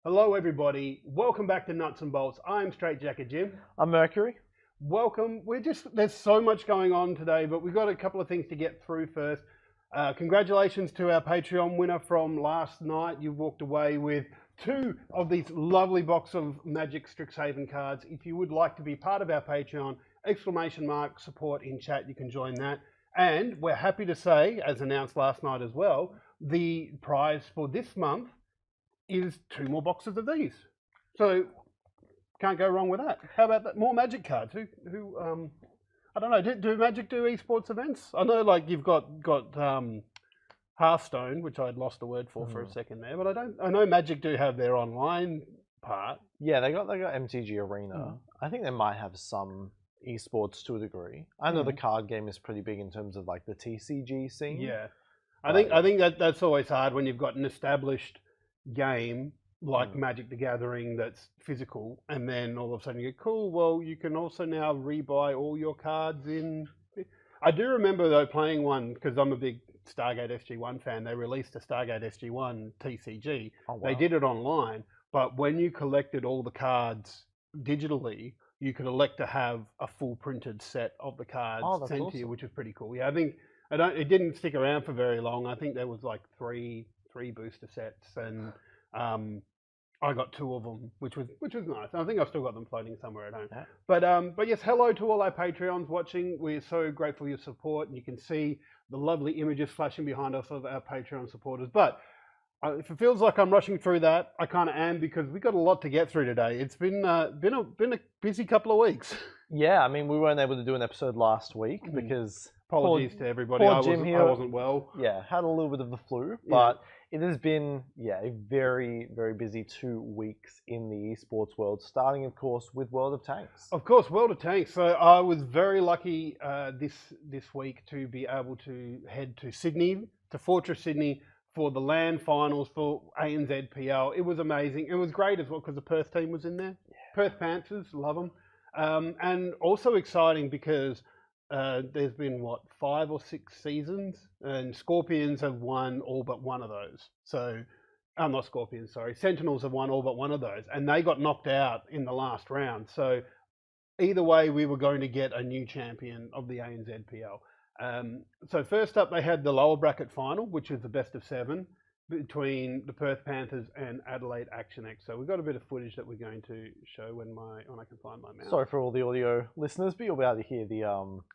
Hello, everybody. Welcome back to Nuts and Bolts. I'm Straight Jacket Jim. I'm Mercury. Welcome. There's so much going on today, but we've got a couple of things to get through first. Congratulations to our Patreon winner from last night. You've walked away with two of these lovely box of Magic Strixhaven cards. If you would like to be part of our Patreon, !support in chat, you can join that. And we're happy to say, as announced last night as well, the prize for this month is two more boxes of these. So can't go wrong with that. How about that? More Magic cards. I don't know. Do Magic do esports events? I know, like you've got Hearthstone, which I'd lost the word for a second there, but I know Magic do have their online part. Yeah, they got MTG Arena. I think they might have some esports to a degree. I know the card game is pretty big in terms of like the TCG scene. Yeah, I think that's always hard when you've got an established game like Magic the Gathering that's physical, and then all of a sudden you go, cool, well, you can also now rebuy all your cards in... I do remember, though, playing one, because I'm a big Stargate SG-1 fan, they released a Stargate SG-1 TCG. Oh, wow. They did it online, but when you collected all the cards digitally, you could elect to have a full printed set of the cards sent to you, which is pretty cool. Yeah, I think it didn't stick around for very long. I think there was like three booster sets, and I got two of them, which was nice. I think I've still got them floating somewhere at home. Yeah. But yes, hello to all our Patreons watching. We're so grateful for your support, and you can see the lovely images flashing behind us of our Patreon supporters. But if it feels like I'm rushing through that, I kind of am, because we've got a lot to get through today. It's been a busy couple of weeks. Yeah, I mean, we weren't able to do an episode last week because apologies to everybody. Poor Jim here. I wasn't well. Yeah, had a little bit of the flu, but it has been a very, very busy 2 weeks in the esports world, starting of course with World of Tanks. Of course, World of Tanks. So I was very lucky this week to be able to head to Sydney, to Fortress Sydney, for the LAN finals for ANZPL. It was amazing. It was great as well because the Perth team was in there. Yeah. Perth Panthers, love them. And also exciting because there's been, 5 or 6 seasons, and Scorpions have won all but one of those. So, not Scorpions, sorry. Sentinels have won all but one of those, and they got knocked out in the last round. So, either way, we were going to get a new champion of the ANZPL. So first up, they had the lower bracket final, which was the best of 7 between the Perth Panthers and Adelaide Action X. So we've got a bit of footage that we're going to show when I can find my mouse. Sorry for all the audio listeners, but you'll be able to hear the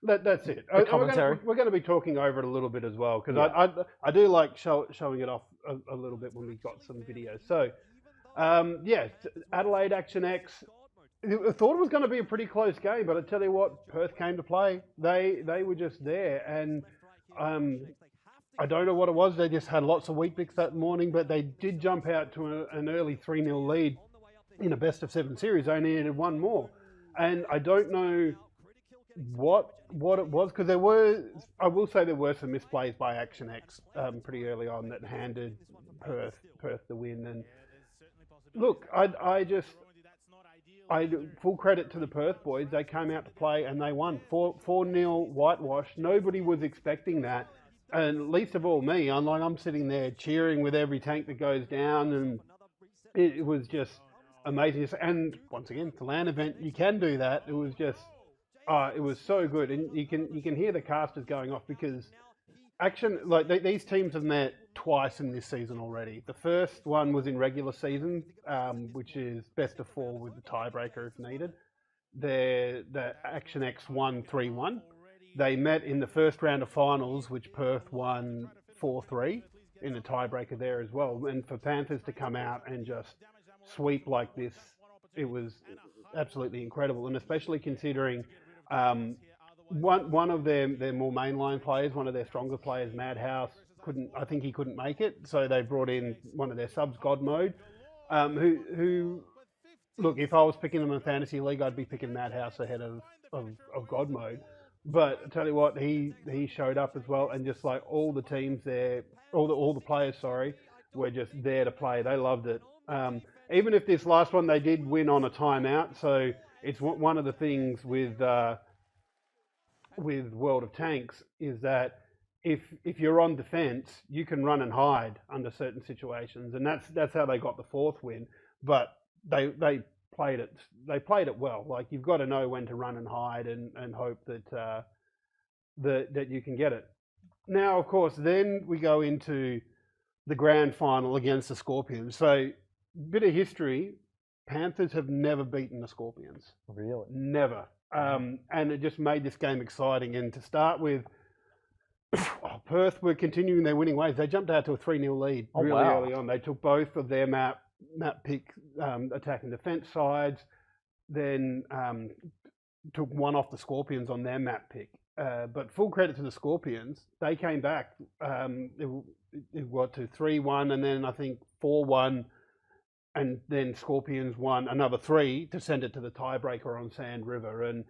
that's it. The commentary. We're going to be talking over it a little bit as well, because I do like showing it off a little bit when we've got some videos. So Adelaide Action X. I thought it was going to be a pretty close game, but I tell you what, Perth came to play. They were just there, and I don't know what it was. They just had lots of Weet-Bix that morning, but they did jump out to an early 3-0 lead in a best of 7 series. They only needed one more, and I don't know what it was, because I will say there were some misplays by Action X pretty early on that handed Perth the win. And look, full credit to the Perth boys. They came out to play and they won 4-0 whitewash. Nobody was expecting that, and least of all me. I'm sitting there cheering with every tank that goes down, and it was just amazing. And once again, it's a LAN event. You can do that. It was just, it was so good, and you can hear the casters going off, because these teams have met twice in this season already. The first one was in regular season, which is best of 4 with the tiebreaker if needed. The Action X won 3-1. They met in the first round of finals, which Perth won 4-3 in a tiebreaker there as well. And for Panthers to come out and just sweep like this, it was absolutely incredible. And especially considering one of their more mainline players, one of their stronger players, Madhouse, he couldn't make it, so they brought in one of their subs, God Mode, who look, if I was picking them in Fantasy League, I'd be picking Madhouse ahead of God Mode. But I tell you what, he showed up as well, and just like all the teams there, all the players, were just there to play. They loved it. Even if this last one they did win on a timeout, so it's one of the things with World of Tanks is that if you're on defense, you can run and hide under certain situations, and that's how they got the 4th win. but they played it. They played it well. Like you've got to know when to run and hide and hope that that you can get it. Now, of course, then we go into the grand final against the Scorpions. So, bit of history: Panthers have never beaten the Scorpions. Really? Never. And it just made this game exciting. And to start with, Perth were continuing their winning ways. They jumped out to a 3-0 lead really early on. They took both of their map pick attack and defense sides, then took one off the Scorpions on their map pick. But full credit to the Scorpions. They came back. It got to 3-1 and then I think 4-1. And then Scorpions won another 3 to send it to the tiebreaker on Sand River. And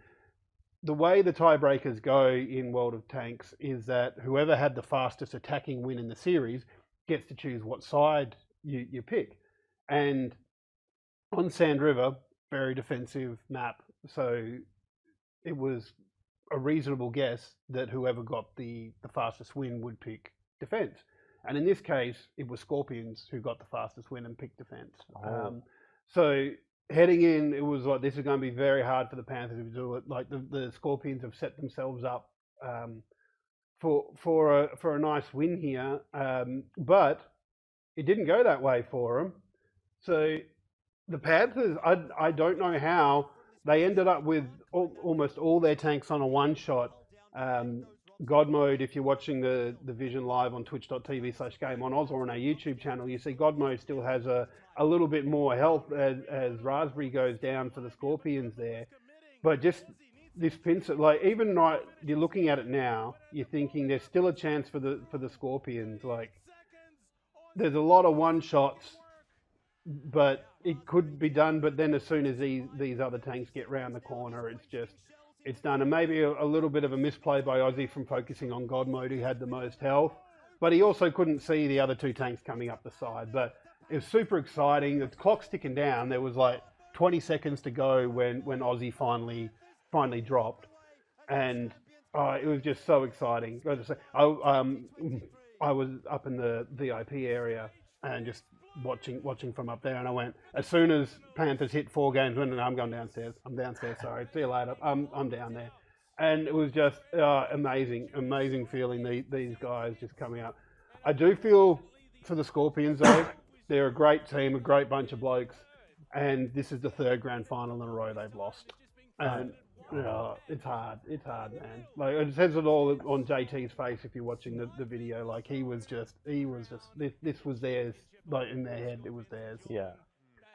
the way the tiebreakers go in World of Tanks is that whoever had the fastest attacking win in the series gets to choose what side you pick. And on Sand River, very defensive map. So it was a reasonable guess that whoever got the fastest win would pick defense. And in this case, it was Scorpions who got the fastest win and picked defense. So heading in, it was like, this is going to be very hard for the Panthers to do it. Like the Scorpions have set themselves up for a nice win here. But it didn't go that way for them. So the Panthers, I don't know how, they ended up with almost all their tanks on a one-shot. God Mode, if you're watching the Vision live on twitch.tv/GameOnOz or on our YouTube channel, you see God Mode still has a little bit more health as Raspberry goes down for the Scorpions there. But just this pincer, like even right, you're looking at it now, you're thinking there's still a chance for the Scorpions. Like there's a lot of one shots, but it could be done. But then as soon as these other tanks get round the corner, it's done. And maybe a little bit of a misplay by Aussie from focusing on God Mode, who had the most health. But he also couldn't see the other 2 tanks coming up the side. But it was super exciting. The clock's ticking down. There was like 20 seconds to go when Aussie finally dropped. And it was just so exciting. I was up in the VIP area and just watching from up there, and I went, as soon as Panthers hit 4 games, I'm going downstairs. I'm downstairs, sorry. See you later. I'm down there. And it was just amazing feeling these guys just coming out. I do feel for the Scorpions though, they're a great team, a great bunch of blokes, and this is the 3rd grand final in a row they've lost. And it's hard, man. Like it says it all on JT's face if you're watching the video. Like he was just this was theirs. Like in their head, it was theirs. Yeah,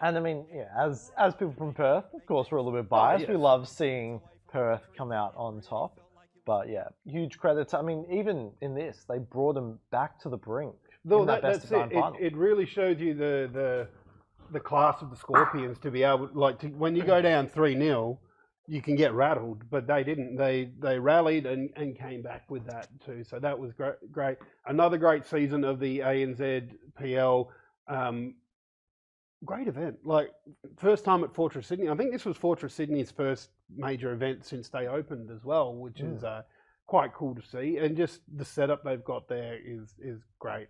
and I mean, as people from Perth, of course, we're a little bit biased. We love seeing Perth come out on top, but yeah, huge credit to, I mean, even in this, they brought them back to the brink. Though that's it. It really shows you the class of the Scorpions to be able, when you go down 3-0, you can get rattled, but they didn't. They rallied and came back with that too. So that was great. Another great season of the ANZPL. Great event. Like first time at Fortress Sydney. I think this was Fortress Sydney's first major event since they opened as well, which is quite cool to see. And just the setup they've got there is great.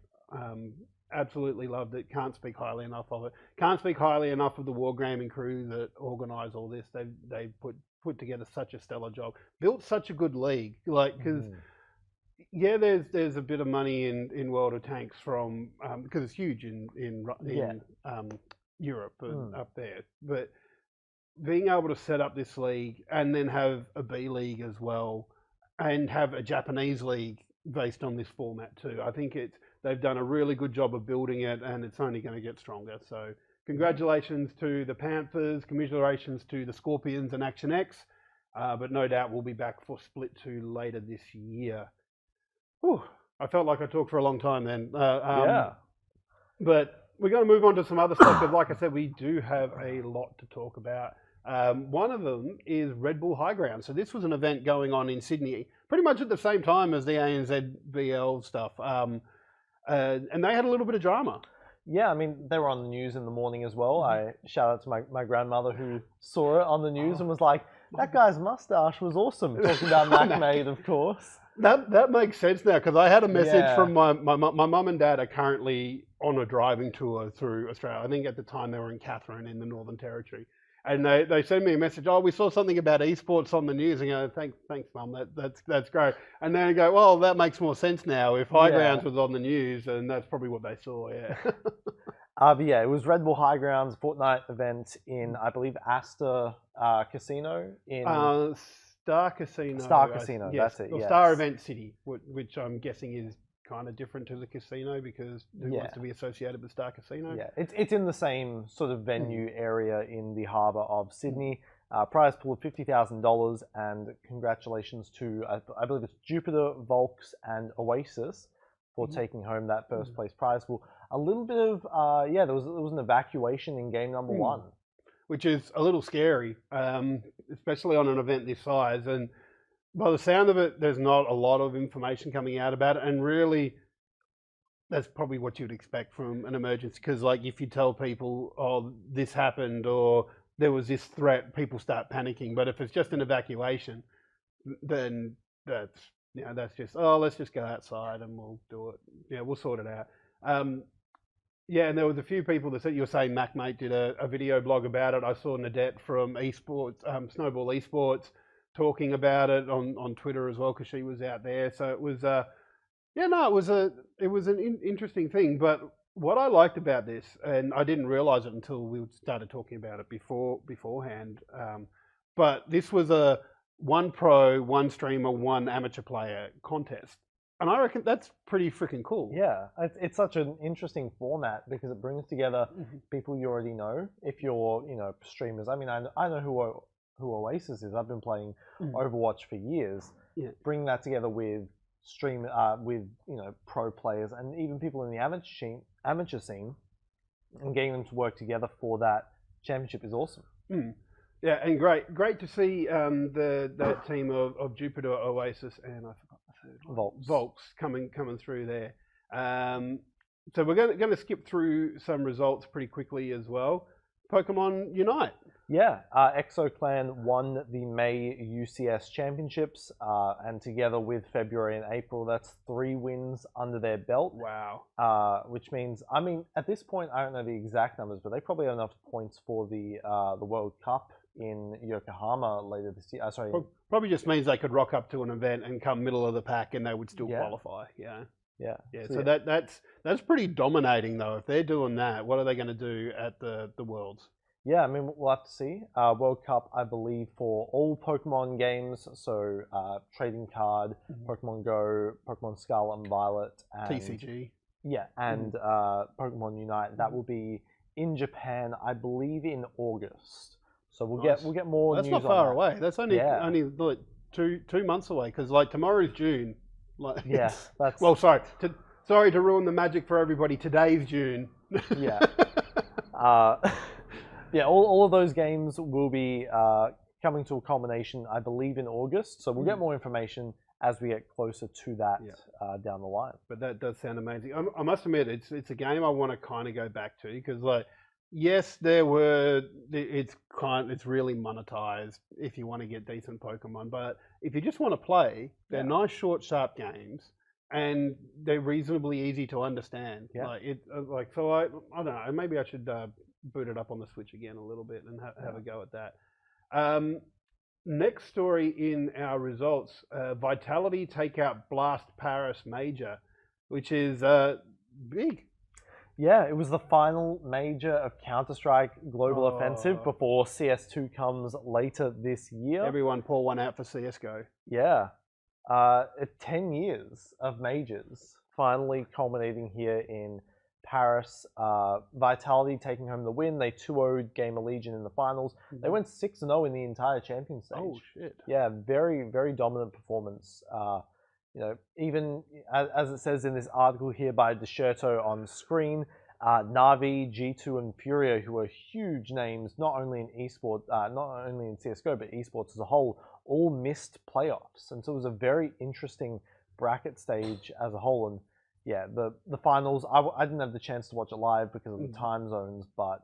Absolutely loved it. Can't speak highly enough of it. Can't speak highly enough of the Wargaming crew that organise all this. They put together such a stellar job. Built such a good league. Like because there's a bit of money in World of Tanks from because it's huge in Europe and up there. But being able to set up this league and then have a B league as well, and have a Japanese league based on this format too. I think they've done a really good job of building it, and it's only going to get stronger. So congratulations to the Panthers, commiserations to the Scorpions and Action X, but no doubt we'll be back for Split 2 later this year. Whew, I felt like I talked for a long time then. But we're going to move on to some other stuff, because like I said, we do have a lot to talk about. One of them is Red Bull High Ground. So this was an event going on in Sydney, pretty much at the same time as the ANZPL stuff. And they had a little bit of drama. Yeah, I mean, they were on the news in the morning as well. I shout out to my grandmother who saw it on the news and was like, That guy's mustache was awesome. Talking about MacMade, of course. That makes sense now, because I had a message Yeah. from my mum and dad are currently on a driving tour through Australia. I think at the time they were in Katherine in the Northern Territory. And they send me a message, oh, we saw something about esports on the news. And I go, thanks, Mum, that's great. And then I go, well, that makes more sense now. If High Grounds was on the news, and that's probably what they saw, yeah. But yeah, it was Red Bull High Grounds Fortnite event in, I believe, Astor Casino in... Star Casino. Star Casino, yes, that's it, or yes. Star Event City, which I'm guessing is kind of different to the casino, because who wants to be associated with Star Casino? Yeah, it's in the same sort of venue area in the harbour of Sydney. Prize pool of $50,000, and congratulations to, I believe it's Jupiter, Volks and Oasis for taking home that first place prize pool. A little bit of, there was an evacuation in game number 1. Which is a little scary, especially on an event this size. And by the sound of it, there's not a lot of information coming out about it. And really, that's probably what you'd expect from an emergency. Because like if you tell people, oh, this happened or there was this threat, people start panicking. But if it's just an evacuation, then that's just, oh, let's just go outside and we'll do it. Yeah, we'll sort it out. Yeah, and there was a few people that said, you were saying MacMate did a video blog about it. I saw Nadette from esports, Snowball Esports, talking about it on Twitter as well, because she was out there. So it was, it was an interesting thing. But what I liked about this, and I didn't realize it until we started talking about it beforehand, but this was a 1 pro, 1 streamer, 1 amateur player contest. And I reckon that's pretty freaking cool. Yeah, it's such an interesting format because it brings together people you already know. If you're, streamers. I mean, I know who Oasis is. I've been playing Overwatch for years. Yeah. Bring that together with pro players and even people in the amateur scene, and getting them to work together for that championship is awesome. Yeah, and great to see that team of Jupiter, Oasis, and I forgot the third one, Volks coming through there. So we're going to skip through some results pretty quickly as well. Pokemon Unite. Yeah, ExoClan won the May UCS Championships, and together with February and April, that's 3 wins under their belt. Wow. Which means, I mean, at this point, I don't know the exact numbers, but they probably have enough points for the World Cup in Yokohama later this year. Probably just means they could rock up to an event and come middle of the pack, and they would still qualify. Yeah. So that's pretty dominating, though. If they're doing that, what are they going to do at the Worlds? Yeah, I mean, we'll have to see. World Cup, I believe, for all Pokemon games, so Trading Card, Pokemon Go, Pokemon Scarlet and Violet, and TCG. Yeah, and Pokemon Unite. That will be in Japan, I believe, in August. So we'll get more. That's news not far on away. That's only like two months away, because like tomorrow's June. Like, yeah, that's well. Sorry to ruin the magic for everybody. Today's June. Yeah. Yeah, all of those games will be coming to a culmination, I believe, in August. So we'll get more information as we get closer to that down the line. But that does sound amazing. I must admit, it's a game I want to kind of go back to, because like, yes, it's really monetized if you want to get decent Pokemon, but if you just want to play, they're nice, short, sharp games, and they're reasonably easy to understand. Yeah. So I don't know. Maybe I should boot it up on the Switch again a little bit and have a go at that. Next story in our results: Vitality take out Blast Paris Major, which is big. Yeah, it was the final major of Counter-Strike Global Offensive before CS2 comes later this year. Everyone pour one out for CSGO. Yeah. 10 years of majors finally culminating here in Paris. Vitality taking home the win. They 2-0'd Gamer Legion in the finals. They went 6-0 in the entire champion stage. Oh, shit. Yeah, very, very dominant performance. Even as it says in this article here by Desherto on screen, Navi, G2, and Furia, who are huge names, not only in esports, not only in CSGO, but esports as a whole, all missed playoffs. And so it was a very interesting bracket stage as a whole. And yeah, the finals, I didn't have the chance to watch it live because of the time zones, but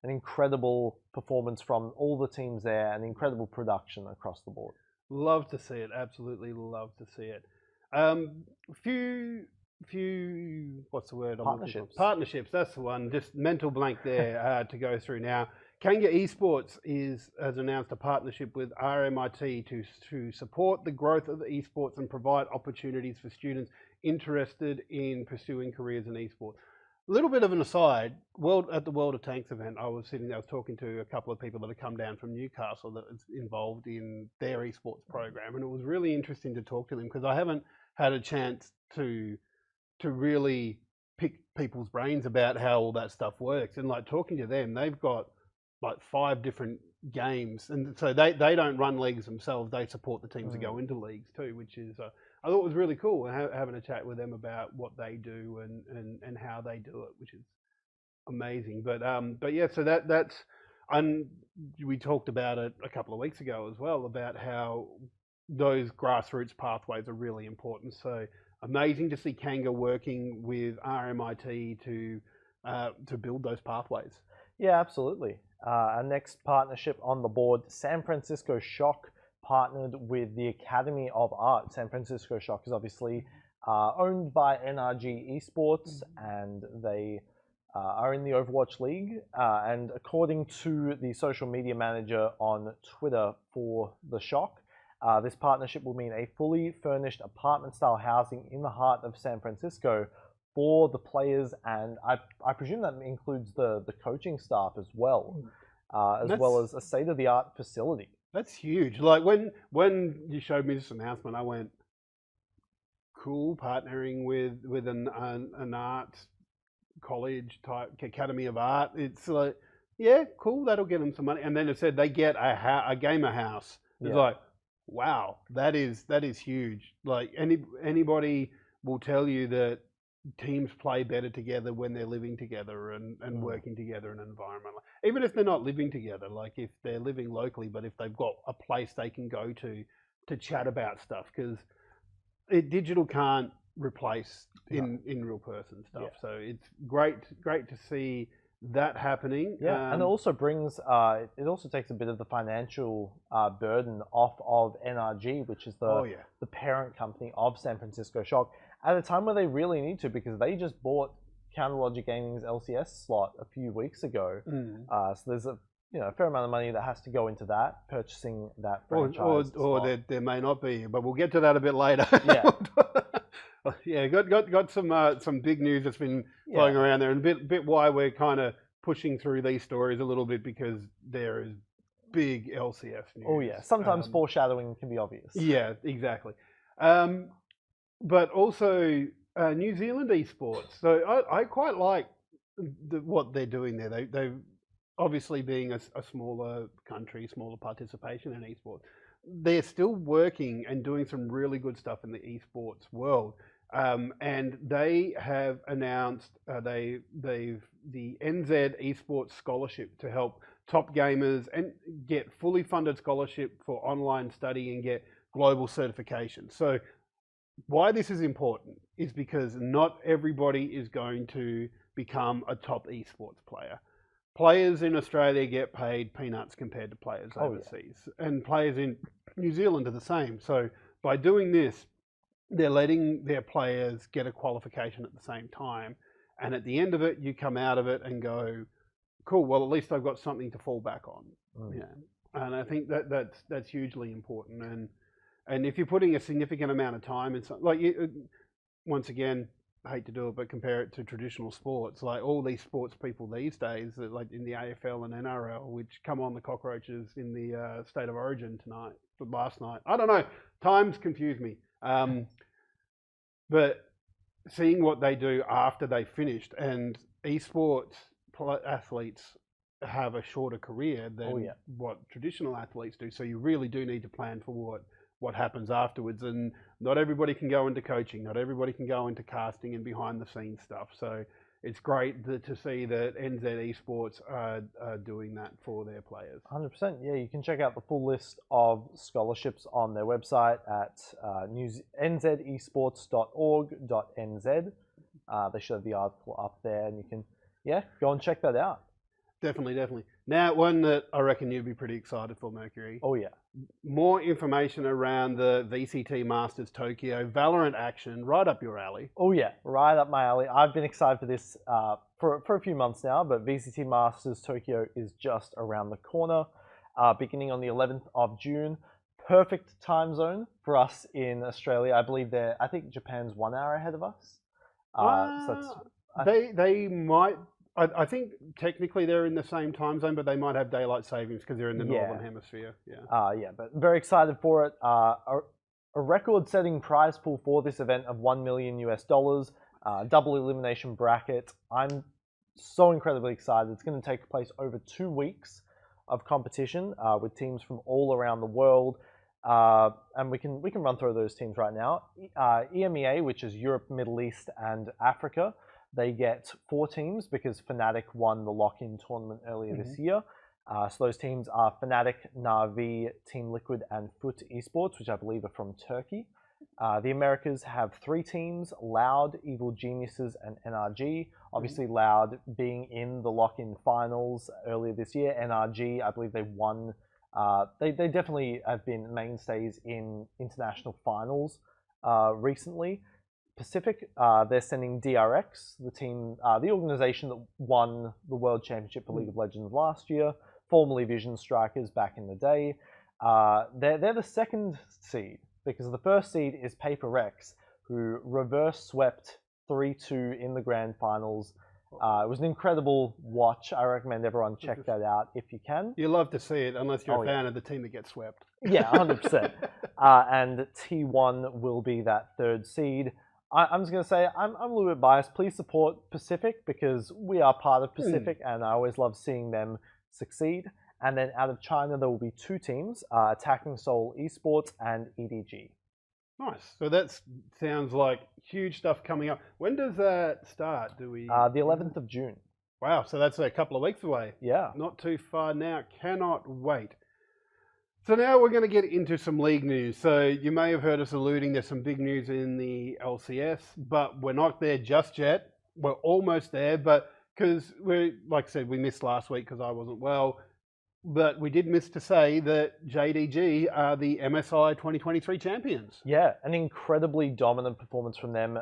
an incredible performance from all the teams there, and incredible production across the board. Love to see it. Absolutely love to see it. Few, what's the word? Partnerships. That's the one. Just mental blank there to go through now. Kanga Esports has announced a partnership with RMIT to support the growth of the esports and provide opportunities for students interested in pursuing careers in esports. A little bit of an aside, at the World of Tanks event, I was talking to a couple of people that have come down from Newcastle that is involved in their esports program, and it was really interesting to talk to them because I haven't had a chance to really pick people's brains about how all that stuff works. And like talking to them, they've got like 5 different games, and so they don't run leagues themselves. They support the teams that go into leagues too, which is I thought was really cool. Having a chat with them about what they do and how they do it, which is amazing. But yeah, so that's and we talked about it a couple of weeks ago as well about how those grassroots pathways are really important. So amazing to see Kanga working with RMIT to build those pathways. Yeah, absolutely. Our next partnership on the board, San Francisco Shock partnered with the Academy of Art. San Francisco Shock is obviously owned by NRG Esports, and they are in the Overwatch League. And according to the social media manager on Twitter for the Shock, this partnership will mean a fully furnished apartment-style housing in the heart of San Francisco for the players, and I presume that includes the coaching staff as well, as well as a state-of-the-art facility. That's huge. Like when you showed me this announcement, I went, cool, partnering with an art college type Academy of Art. It's like, yeah, cool, that'll get them some money. And then it said they get a gamer house. It's like, wow, that is huge. Like anybody will tell you that teams play better together when they're living together and working together in an environment. Even if they're not living together, like if they're living locally, but if they've got a place they can go to chat about stuff, because digital can't replace in real person stuff. So it's great to see that happening. And it also brings, it also takes a bit of the financial burden off of NRG, which is the parent company of San Francisco Shock, at a time where they really need to, because they just bought Counter Logic Gaming's LCS slot a few weeks ago. So there's a fair amount of money that has to go into that, purchasing that franchise. Or there may not be, but we'll get to that a bit later. Got some big news that's been flowing around there, and a bit why we're kind of pushing through these stories a little bit, because there is big LCS news. Sometimes foreshadowing can be obvious. Yeah, exactly. But also New Zealand esports. So I quite like what they're doing there. They've obviously, being a smaller country, smaller participation in esports, they're still working and doing some really good stuff in the esports world. And they have announced the NZ Esports Scholarship to help top gamers and get fully funded scholarship for online study and get global certification. So why this is important is because not everybody is going to become a top esports player. Players in Australia get paid peanuts compared to players overseas, and players in New Zealand are the same. So by doing this, they're letting their players get a qualification at the same time, and at the end of it, you come out of it and go, cool, well, at least I've got something to fall back on. And I think that's hugely important. And if you're putting a significant amount of time in something, like once again, I hate to do it, but compare it to traditional sports, like all these sports people these days, like in the AFL and NRL, which come on the cockroaches in the State of Origin last night. I don't know, times confuse me. But seeing what they do after they finished, and esports athletes have a shorter career than what traditional athletes do. So you really do need to plan for what happens afterwards. And not everybody can go into coaching. Not everybody can go into casting and behind the scenes stuff. So it's great to see that NZ Esports are doing that for their players. 100%. Yeah, you can check out the full list of scholarships on their website at nzesports.org.nz. They should have the article up there, and you can go and check that out. Definitely. Now, one that I reckon you'd be pretty excited for, Mercury. Oh yeah. More information around the VCT Masters Tokyo Valorant action, right up your alley. Oh yeah, right up my alley. I've been excited for this for a few months now, but VCT Masters Tokyo is just around the corner, beginning on the 11th of June. Perfect time zone for us in Australia. I think Japan's 1 hour ahead of us. So that's, They might. I think technically they're in the same time zone, but they might have daylight savings because they're in the northern hemisphere. Yeah, but very excited for it. A record-setting prize pool for this event of $1 million US, double elimination bracket. I'm so incredibly excited. It's going to take place over 2 weeks of competition with teams from all around the world. And we can run through those teams right now. EMEA, which is Europe, Middle East, and Africa, they get 4 teams because Fnatic won the lock-in tournament earlier this year. So those teams are Fnatic, Na'Vi, Team Liquid, and Foot Esports, which I believe are from Turkey. The Americas have 3 teams: Loud, Evil Geniuses, and NRG. Obviously, Loud being in the lock-in finals earlier this year. NRG, I believe they won. They definitely have been mainstays in international finals recently. Pacific, they're sending DRX, the team, the organization that won the World Championship for League of Legends last year, formerly Vision Strikers back in the day. They're the 2nd seed because the 1st seed is Paper Rex, who reverse swept 3-2 in the grand finals. It was an incredible watch. I recommend everyone check that out if you can. You love to see it, unless you're a fan of the team that gets swept. Yeah, 100%. And T1 will be that 3rd seed. I'm just going to say I'm a little bit biased. Please support Pacific because we are part of Pacific and I always love seeing them succeed. And then out of China, there will be 2 teams, Attacking Soul Esports and EDG. Nice. So that sounds like huge stuff coming up. When does that start? Do we? The 11th of June. Wow. So that's a couple of weeks away. Yeah. Not too far now. Cannot wait. So now we're going to get into some league news. So you may have heard us alluding there's some big news in the LCS, but we're not there just yet. We're almost there, but because like I said, we missed last week because I wasn't well. But we did miss to say that JDG are the MSI 2023 champions. Yeah, an incredibly dominant performance from them,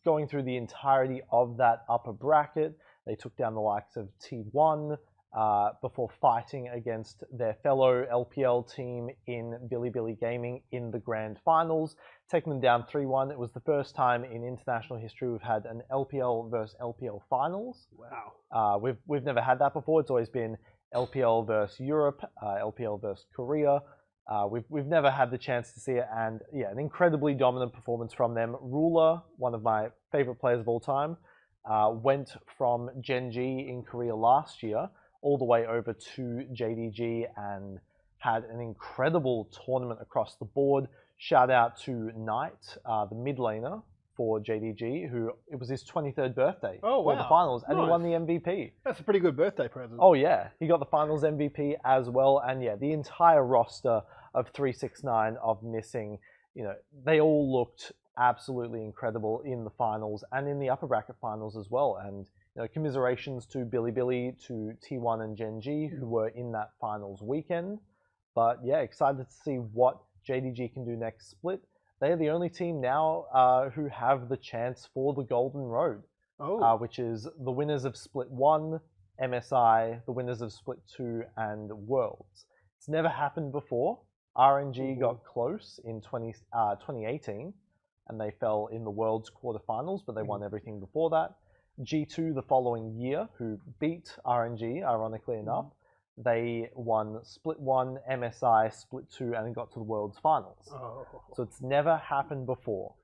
going through the entirety of that upper bracket. They took down the likes of T1 before fighting against their fellow LPL team in Bilibili Gaming in the grand finals, taking them down 3-1. It was the first time in international history we've had an LPL versus LPL finals. Wow. We've never had that before. It's always been LPL versus Europe, LPL versus Korea. We've never had the chance to see it, and yeah, an incredibly dominant performance from them. Ruler, one of my favorite players of all time, went from Gen.G in Korea last year all the way over to JDG and had an incredible tournament across the board. Shout out to Knight, the mid laner for JDG, who it was his 23rd birthday for the finals, and he won the MVP. That's a pretty good birthday present. Oh yeah, he got the finals MVP as well, and yeah, the entire roster of 369 of Missing, they all looked absolutely incredible in the finals and in the upper bracket finals as well. And commiserations to Bilibili, to T1 and Gen.G who were in that finals weekend. But yeah, excited to see what JDG can do next split. They are the only team now who have the chance for the Golden Road, which is the winners of Split 1, MSI, the winners of Split 2, and Worlds. It's never happened before. RNG got close in 2018, and they fell in the Worlds quarterfinals, but they won everything before that. G2 the following year, who beat RNG, ironically enough, they won Split 1, MSI, Split 2, and got to the World's Finals. So it's never happened before.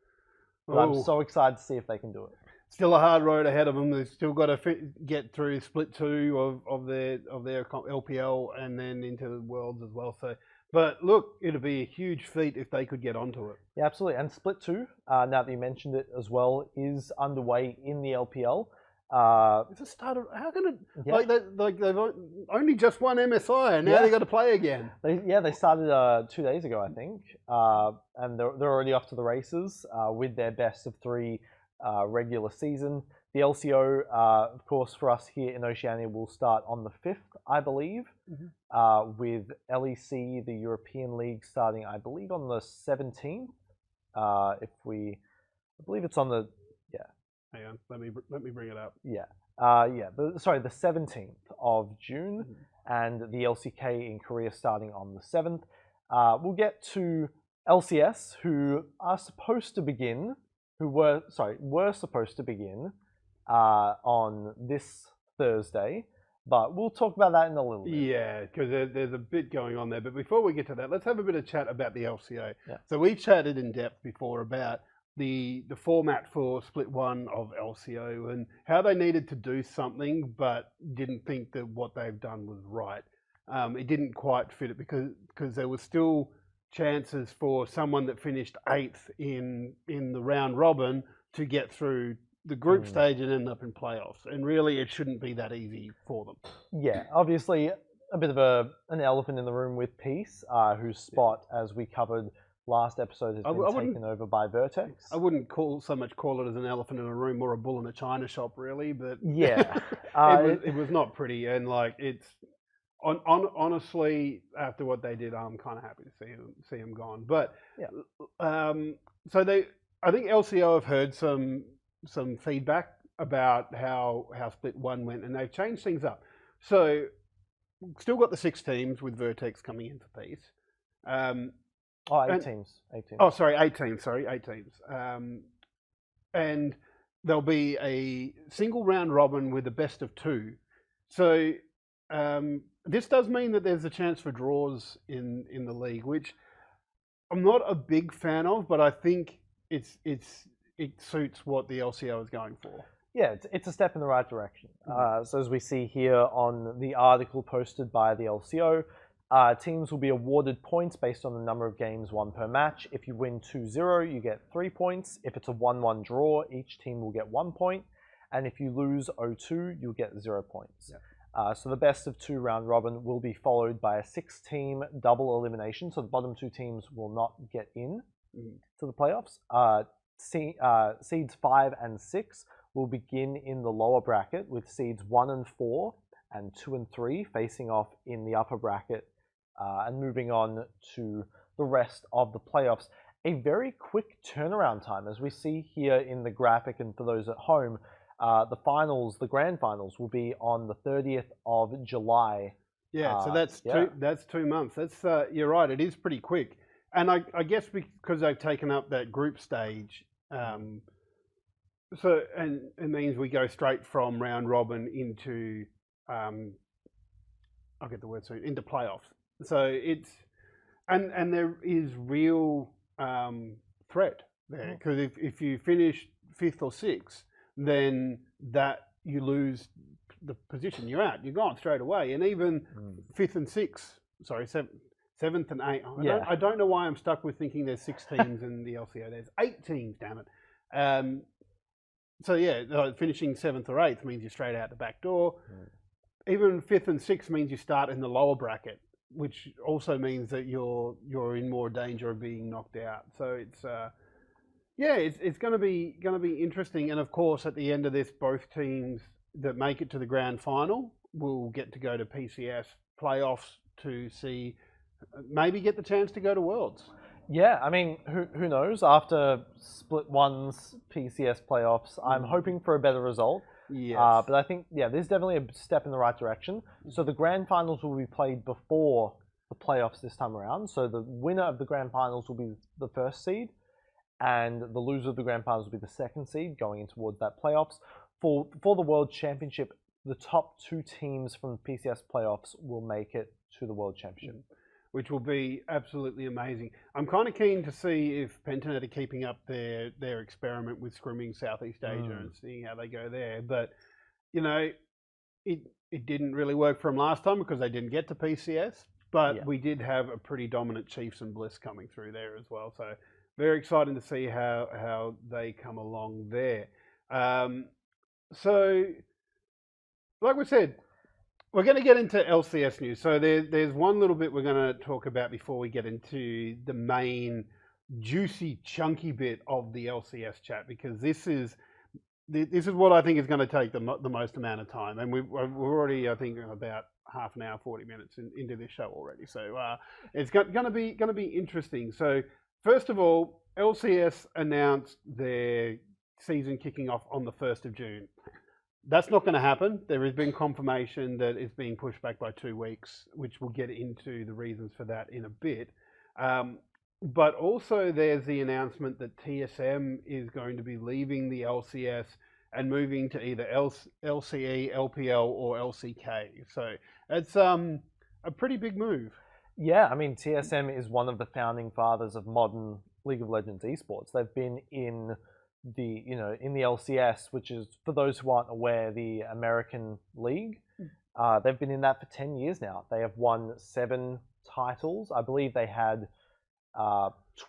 But I'm so excited to see if they can do it. Still a hard road ahead of them. They've still got to get through Split 2 of their LPL and then into the Worlds as well. So, but look, it'd be a huge feat if they could get onto it. Yeah, absolutely. And Split 2, now that you mentioned it as well, is underway in the LPL. It's a start of, how can it, like they've only just won MSI and now they got to play again. They started 2 days ago, I think, and they're already off to the races with their best of 3 regular season. The LCO, of course, for us here in Oceania, will start on the 5th, I believe, with LEC, the European League, starting, I believe, on the 17th. I believe it's on the, Hang on, let me bring it up. The 17th of June, and the LCK in Korea starting on the 7th. We'll get to LCS, who were supposed to begin on this Thursday, but we'll talk about that in a little bit. Yeah, because there's a bit going on there. But before we get to that, let's have a bit of chat about the LCO. Yeah. So we chatted in depth before about the format for Split 1 of LCO and how they needed to do something, but didn't think that what they've done was right. It didn't quite fit it because there was still chances for someone that finished 8th in the round robin to get through the group stage and end up in playoffs. And really, it shouldn't be that easy for them. Yeah, obviously a bit of an elephant in the room with Peace, whose spot, as we covered last episode, has been taken over by Vertex. I wouldn't call it as an elephant in a room or a bull in a china shop, really, but yeah, it was not pretty. And it's honestly, after what they did, I'm kind of happy to see them gone. But so I think LCO have heard some feedback about how Split 1 went, and they've changed things up. So still got the 6 teams with Vertex coming into Peace. 8 teams. Oh, sorry, 8 teams. 8 teams. And there'll be a single round robin with a best of 2. So this does mean that there's a chance for draws in the league, which I'm not a big fan of, but I think it suits what the LCO is going for. Yeah, it's a step in the right direction. So as we see here on the article posted by the LCO, teams will be awarded points based on the number of games won per match. If you win 2-0, you get 3 points. If it's a 1-1 draw, each team will get 1 point. And if you lose 0-2, you'll get 0 points. Yeah. So the best of 2 round robin will be followed by a 6-team double elimination. So the bottom 2 teams will not get in to the playoffs. Seeds 5 and 6 will begin in the lower bracket, with seeds 1 and 4 and 2 and 3 facing off in the upper bracket, and moving on to the rest of the playoffs. A very quick turnaround time, as we see here in the graphic, and for those at home, the grand finals will be on the 30th of July. Yeah, so that's 2 months. That's you're right, it is pretty quick. And I guess because they've taken up that group stage, so and it means we go straight from round robin into I'll get the word soon, into playoffs. So it's and there is real threat there, because if you finish 5th or 6th, then that you lose the position, you're out, you're gone straight away. And even 5th and 6th, sorry, 7th and 8th. I don't know why I'm stuck with thinking there's 6 teams in the LCO. There's 8 teams, damn it. So yeah, finishing 7th or 8th means you're straight out the back door. Even 5th and 6th means you start in the lower bracket, which also means that you're in more danger of being knocked out. So it's it's going to be interesting. And of course, at the end of this, both teams that make it to the grand final will get to go to PCS playoffs to see, maybe get the chance to go to Worlds. Yeah, I mean, who knows? After Split 1's PCS playoffs, I'm hoping for a better result. Yes. But I think, there's definitely a step in the right direction. So the grand finals will be played before the playoffs this time around. So the winner of the grand finals will be the 1st seed, and the loser of the grand finals will be the 2nd seed, going in towards that playoffs. For the World Championship, the top 2 teams from the PCS playoffs will make it to the World Championship. Which will be absolutely amazing. I'm kind of keen to see if Pentanet are keeping up their experiment with scrimming Southeast Asia and seeing how they go there. But, it didn't really work for them last time because they didn't get to PCS. But we did have a pretty dominant Chiefs and Bliss coming through there as well. So very exciting to see how they come along there. So, like we said, we're going to get into LCS news. So there's one little bit we're going to talk about before we get into the main juicy, chunky bit of the LCS chat, because this is this is what I think is going to take the most amount of time, and we're already, I think, about half an hour, 40 minutes into this show already. So it's going to be interesting. So first of all, LCS announced their season kicking off on the 1st of June. That's not going to happen. There has been confirmation that it's being pushed back by 2 weeks, which we'll get into the reasons for that in a bit. But also there's the announcement that TSM is going to be leaving the LCS and moving to either LCE, LPL, or LCK. So it's a pretty big move. Yeah, I mean, TSM is one of the founding fathers of modern League of Legends esports. They've been in the LCS, which is, for those who aren't aware, the American League. They've been in that for 10 years now. They have won 7 titles. I believe they had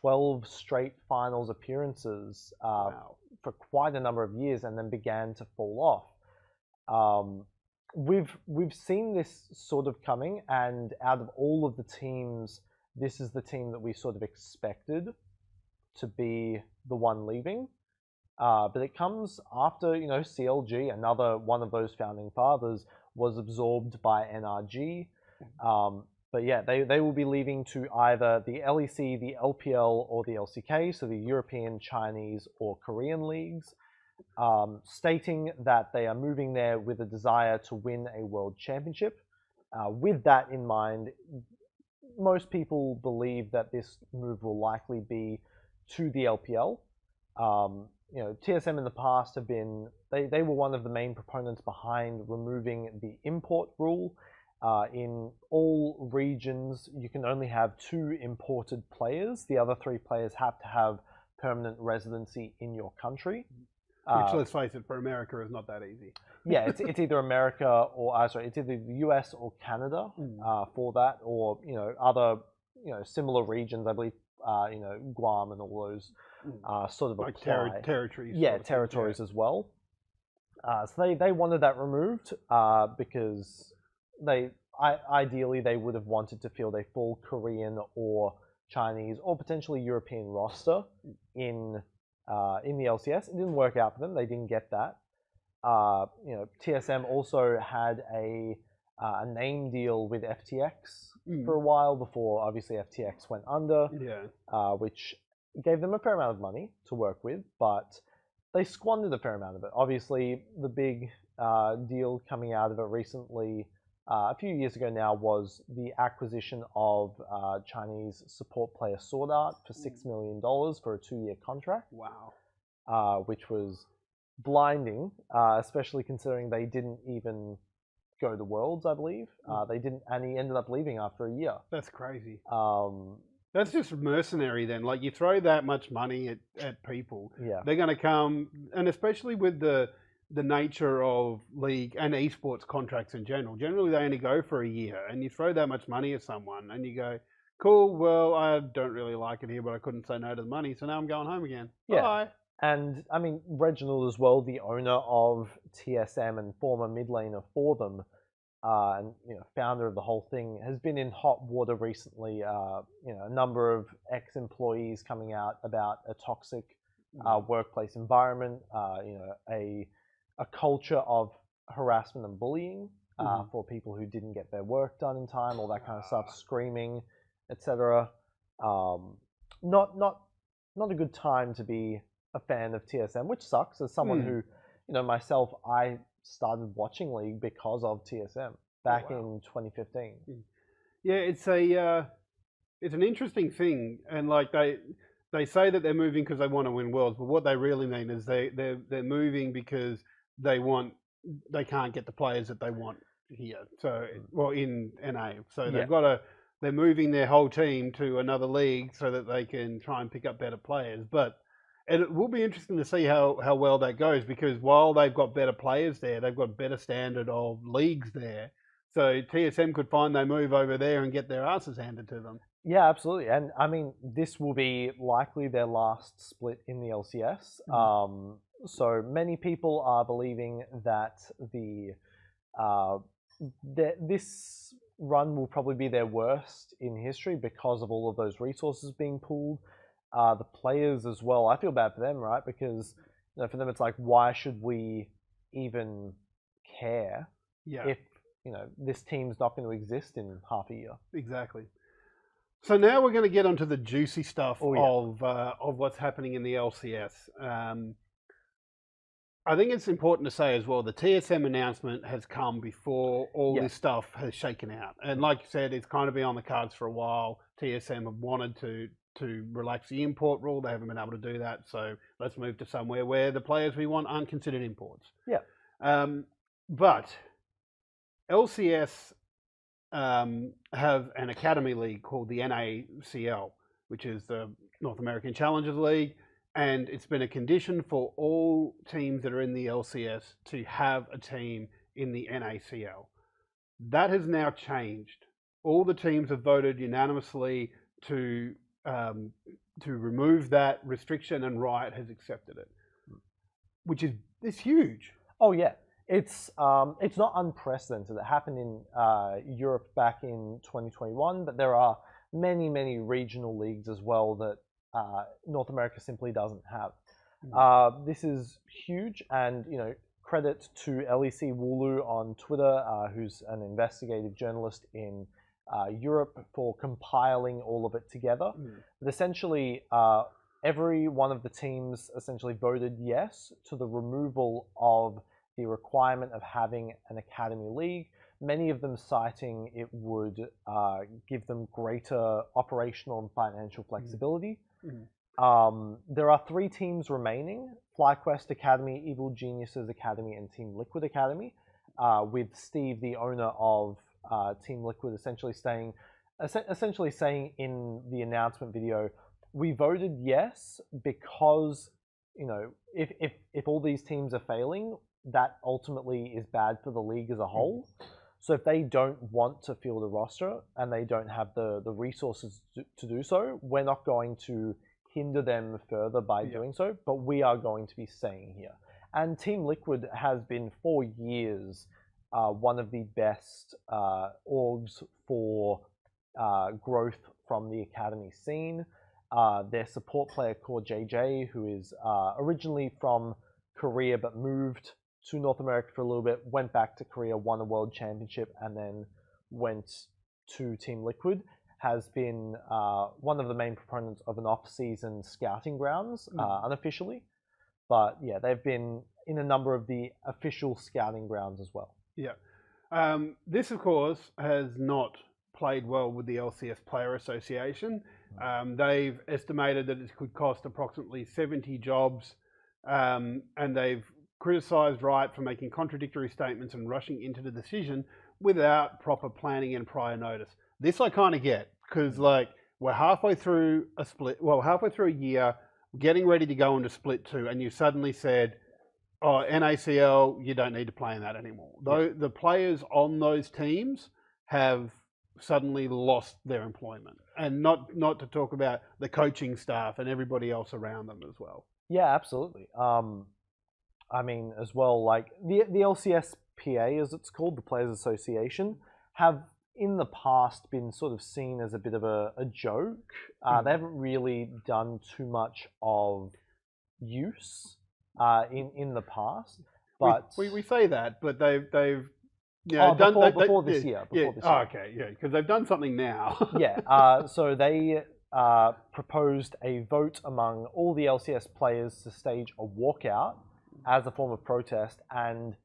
12 straight finals appearances for quite a number of years, and then began to fall off. We've seen this sort of coming, and out of all of the teams, this is the team that we sort of expected to be the one leaving. But it comes after, CLG, another one of those founding fathers, was absorbed by NRG. But yeah, they will be leaving to either the LEC, the LPL, or the LCK, so the European, Chinese, or Korean leagues, stating that they are moving there with a desire to win a world championship. With that in mind, most people believe that this move will likely be to the LPL. TSM in the past have been, they were one of the main proponents behind removing the import rule. In all regions, you can only have 2 imported players. The other 3 players have to have permanent residency in your country. Which, let's face it, for America is not that easy. Yeah, it's either America or it's either the US or Canada for that, or other similar regions. I believe Guam and all those sort of like territories. Yeah, territories as well. So they wanted that removed because ideally they would have wanted to field a full Korean or Chinese or potentially European roster in the LCS. It didn't work out for them. They didn't get that. TSM also had a name deal with FTX for a while before, obviously, FTX went under, which gave them a fair amount of money to work with, but they squandered a fair amount of it. Obviously, the big deal coming out of it recently, a few years ago now, was the acquisition of Chinese support player Sword Art for $6 million for a 2-year contract. Wow. Which was blinding, especially considering they didn't even go to Worlds, I believe. They didn't, and he ended up leaving after a year. That's crazy. That's just mercenary then. Like, you throw that much money at people, they're going to come, and especially with the nature of league and esports contracts in general. Generally, they only go for a year, and you throw that much money at someone, and you go, cool, well, I don't really like it here, but I couldn't say no to the money, so now I'm going home again. Yeah. Bye. And, I mean, Reginald as well, the owner of TSM and former mid laner for them, and founder of the whole thing, has been in hot water recently. A number of ex-employees coming out about a toxic workplace environment, a culture of harassment and bullying for people who didn't get their work done in time, all that kind of stuff, screaming, etc. Not a good time to be a fan of TSM, which sucks. As someone who, myself, I started watching League because of TSM back in 2015. Yeah, it's an interesting thing, and like they say that they're moving because they want to win worlds, but what they really mean is they're moving because they can't get the players that they want here. So, well, in NA, so they're moving their whole team to another league so that they can try and pick up better players. But it will be interesting to see how well that goes, because while they've got better players there, they've got better standard of leagues there. So TSM could find they move over there and get their asses handed to them. Yeah, absolutely. And I mean, this will be likely their last split in the LCS. So many people are believing that this run will probably be their worst in history because of all of those resources being pooled. The players as well, I feel bad for them, right? Because for them, it's like, why should we even care if this team's not going to exist in half a year? Exactly. So now we're going to get onto the juicy stuff of what's happening in the LCS. I think it's important to say as well, the TSM announcement has come before all this stuff has shaken out. And like you said, it's kind of been on the cards for a while. TSM have wanted to relax the import rule. They haven't been able to do that. So let's move to somewhere where the players we want aren't considered imports. Yeah. But LCS have an academy league called the NACL, which is the North American Challengers League. And it's been a condition for all teams that are in the LCS to have a team in the NACL. That has now changed. All the teams have voted unanimously to remove that restriction, and Riot has accepted it, which is huge. Oh yeah, it's not unprecedented. It happened in Europe back in 2021, but there are many regional leagues as well that North America simply doesn't have. This is huge, and credit to LEC Wooloo on Twitter, who's an investigative journalist in Europe, for compiling all of it together. But essentially, every one of the teams essentially voted yes to the removal of the requirement of having an academy league. Many of them citing it would give them greater operational and financial flexibility. There are 3 teams remaining: FlyQuest Academy, Evil Geniuses Academy, and Team Liquid Academy, with Steve, the owner of Team Liquid, essentially saying in the announcement video, we voted yes because if all these teams are failing, that ultimately is bad for the league as a whole. So if they don't want to field a roster and they don't have the resources to do so, we're not going to hinder them further by doing so, but we are going to be staying here. And Team Liquid has been for years one of the best orgs for growth from the academy scene. Their support player called JJ, who is originally from Korea but moved to North America for a little bit, went back to Korea, won a world championship, and then went to Team Liquid, has been one of the main proponents of an off-season scouting grounds, unofficially. But yeah, they've been in a number of the official scouting grounds as well. Yeah. This, of course, has not played well with the LCS Player Association. They've estimated that it could cost approximately 70 jobs, and they've criticised Riot for making contradictory statements and rushing into the decision without proper planning and prior notice. This I kind of get, because we're halfway through a split, halfway through a year, getting ready to go into split 2, and you suddenly said, oh, NACL, you don't need to play in that anymore. Though the players on those teams have suddenly lost their employment, and not to talk about the coaching staff and everybody else around them as well. Yeah, absolutely. I mean, as well, like the LCSPA, as it's called, the Players Association, have in the past been sort of seen as a bit of a joke. They haven't really done too much of use in the past. But we say that, but they've before this year. Okay, yeah, because they've done something now. So they proposed a vote among all the LCS players to stage a walkout as a form of protest, and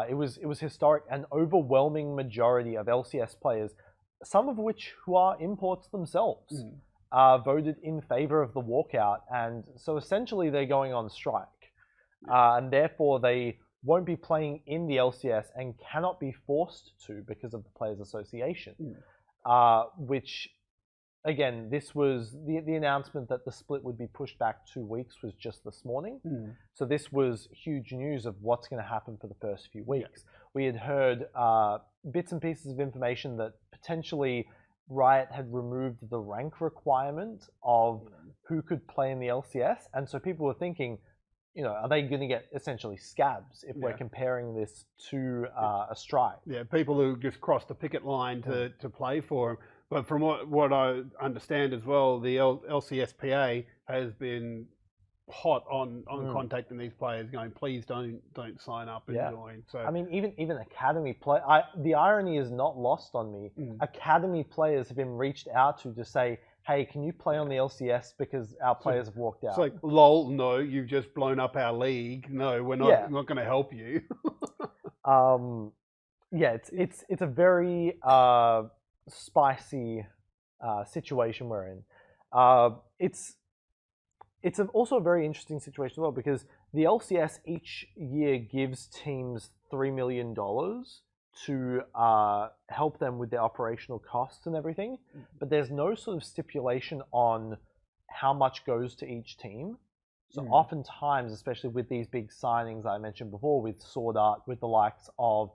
it was historic. An overwhelming majority of LCS players, some of which who are imports themselves, voted in favor of the walkout, and so essentially they're going on strike, and therefore they won't be playing in the LCS and cannot be forced to because of the Players Association, which, again, this was the announcement that the split would be pushed back 2 weeks was just this morning. So this was huge news of what's going to happen for the first few weeks. We had heard bits and pieces of information that potentially Riot had removed the rank requirement of who could play in the LCS, and so people were thinking, are they going to get essentially scabs if we're comparing this to a strike? Yeah, people who just crossed the picket line to play for them. But from what I understand as well, the LCSPA has been hot on contacting these players, going, please don't sign up and join. So I mean, even academy play. The irony is not lost on me. Academy players have been reached out to say, hey, can you play on the LCS because our players have walked out? It's like, lol, no, you've just blown up our league. No, we're not going to help you. It's a very spicy situation we're in. It's also a very interesting situation as well because the LCS each year gives teams $3 million to help them with their operational costs and everything, but there's no sort of stipulation on how much goes to each team. So oftentimes, especially with these big signings I mentioned before, with Sword Art, with the likes of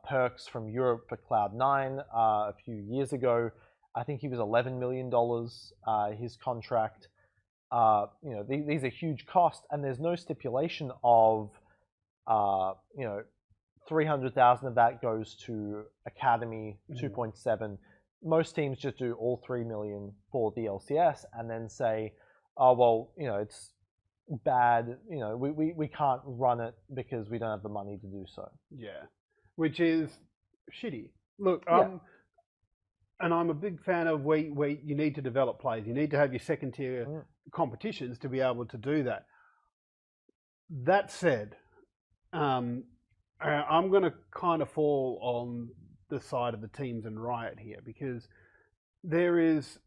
Perks from Europe for Cloud9 a few years ago, I think he was $11 million, his contract. These are huge costs, and there's no stipulation of, 300,000 of that goes to Academy, 2.7. Most teams just do all 3 million for the LCS and then say, oh, well, it's bad. We can't run it because we don't have the money to do so. Yeah, which is shitty. Look, and I'm a big fan of where you need to develop players. You need to have your second tier competitions to be able to do that. That said, I'm going to kind of fall on the side of the teams and Riot here because there is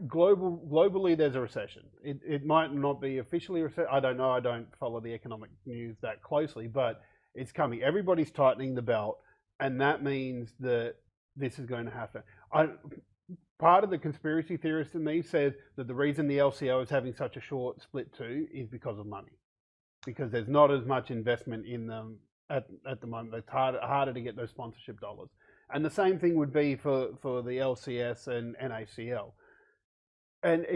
globally there's a recession. It might not be officially a recession. I don't know. I don't follow the economic news that closely, but it's coming. Everybody's tightening the belt, and that means that this is going to happen. Part of the conspiracy theorist in me says that the reason the LCO is having such a short split too is because of money, because there's not as much investment in them at the moment. It's harder to get those sponsorship dollars, and the same thing would be for the LCS and NACL. And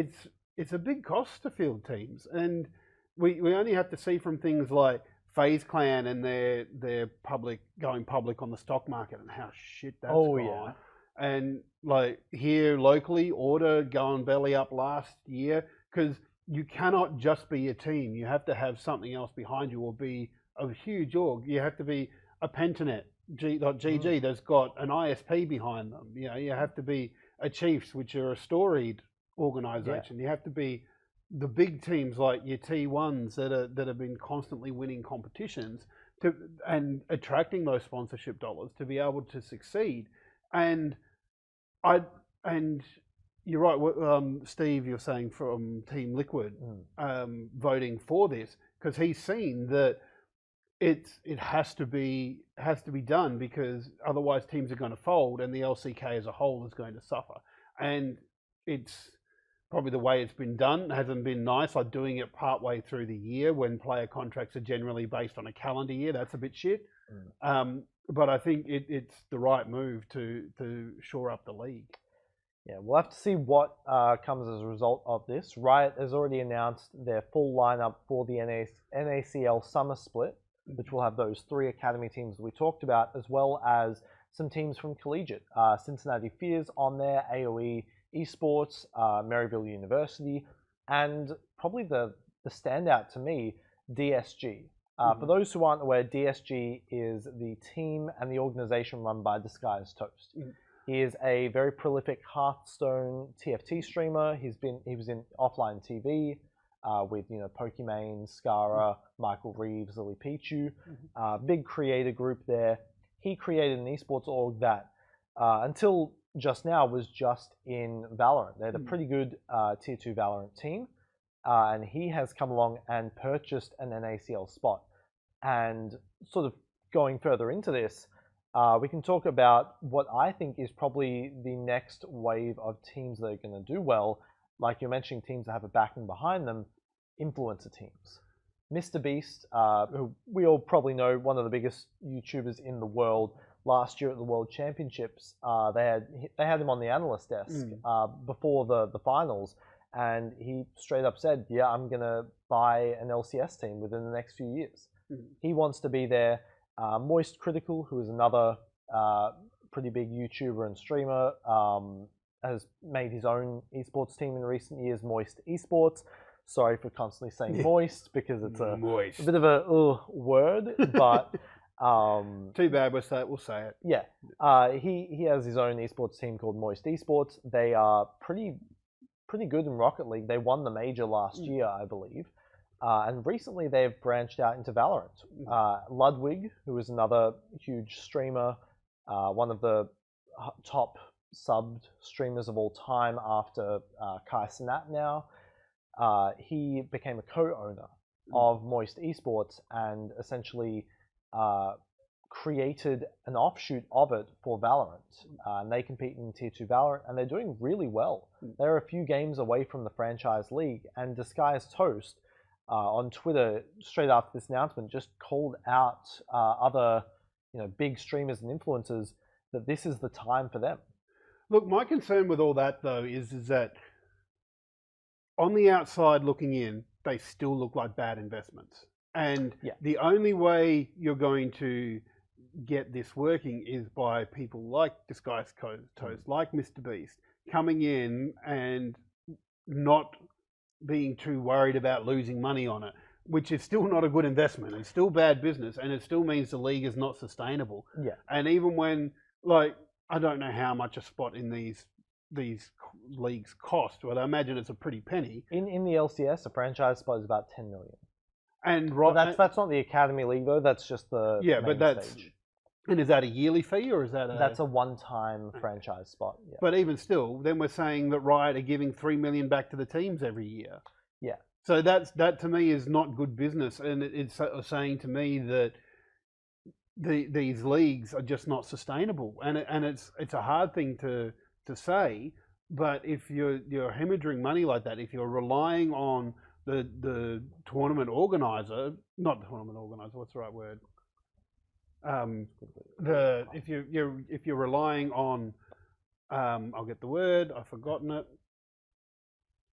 it's a big cost to field teams, and we only have to see from things like FaZe Clan and their going public on the stock market and how shit that's gone. And like here locally, Order going belly up last year because you cannot just be a team. You have to have something else behind you or be a huge org. You have to be a Pentanet, GG, that's got an ISP behind them. You have to be a Chiefs, which are a storied organization. You have to be the big teams like your T1s that have been constantly winning competitions and attracting those sponsorship dollars to be able to succeed. And you're right, Steve. You're saying from Team Liquid voting for this because he's seen that it has to be done because otherwise teams are going to fold and the LCK as a whole is going to suffer. And it's probably the way it's been done hasn't been nice, like doing it partway through the year when player contracts are generally based on a calendar year. That's a bit shit. But I think it's the right move to shore up the league. Yeah, we'll have to see what comes as a result of this. Riot has already announced their full lineup for the NACL summer split, which will have those 3 academy teams that we talked about, as well as some teams from collegiate. Cincinnati Fears on there, AOE Esports, Maryville University, and probably the standout to me, DSG. For those who aren't aware, DSG is the team and the organization run by Disguised Toast. He is a very prolific Hearthstone TFT streamer. He was in offline TV with Pokimane, Skara, Michael Reeves, Lily Pichu. Big creator group there. He created an esports org that until just now was just in Valorant. They had a pretty good tier 2 Valorant team. And he has come along and purchased an NACL spot. And sort of going further into this, we can talk about what I think is probably the next wave of teams that are going to do well. Like you're mentioning, teams that have a backing behind them, influencer teams. Mr. Beast, who we all probably know, one of the biggest YouTubers in the world. Last year at the World Championships, they had him on the analyst desk before the finals. And he straight up said, yeah, I'm going to buy an LCS team within the next few years. He wants to be there. Moist Critical, who is another pretty big YouTuber and streamer, has made his own esports team in recent years, Moist Esports. Sorry for constantly saying moist because it's a moist. bit of a word, but too bad. We'll say it. Yeah, he has his own esports team called Moist Esports. They are pretty good in Rocket League. They won the major last year, I believe. And recently they've branched out into Valorant. Ludwig, who is another huge streamer, one of the top subbed streamers of all time after Kai Cenat now, he became a co-owner of Moist Esports and essentially created an offshoot of it for Valorant. And they compete in Tier 2 Valorant, and they're doing really well. They're a few games away from the franchise league, and Disguised Toast on Twitter straight after this announcement just called out other big streamers and influencers that this is the time for them. Look, my concern with all that though is that on the outside looking in, they still look like bad investments. And the only way you're going to get this working is by people like Disguised Toast, like Mr. Beast, coming in and not being too worried about losing money on it, which is still not a good investment. It's still bad business, and it still means the league is not sustainable. Yeah. And even when, like, I don't know how much a spot in these leagues cost, but I imagine it's a pretty penny. In the LCS, a franchise spot is about 10 million. And that's not the Academy League though. That's just the main stage. And is that a yearly fee or is that That's a one-time franchise spot. Yeah. But even still, then we're saying that Riot are giving $3 million back to the teams every year. Yeah. So that to me is not good business, and it's saying to me that these leagues are just not sustainable, and it's a hard thing to say. But if you're hemorrhaging money like that, if you're relying on the tournament organizer, not the tournament organizer, what's the right word? If you're relying on, I'll get the word, I've forgotten it.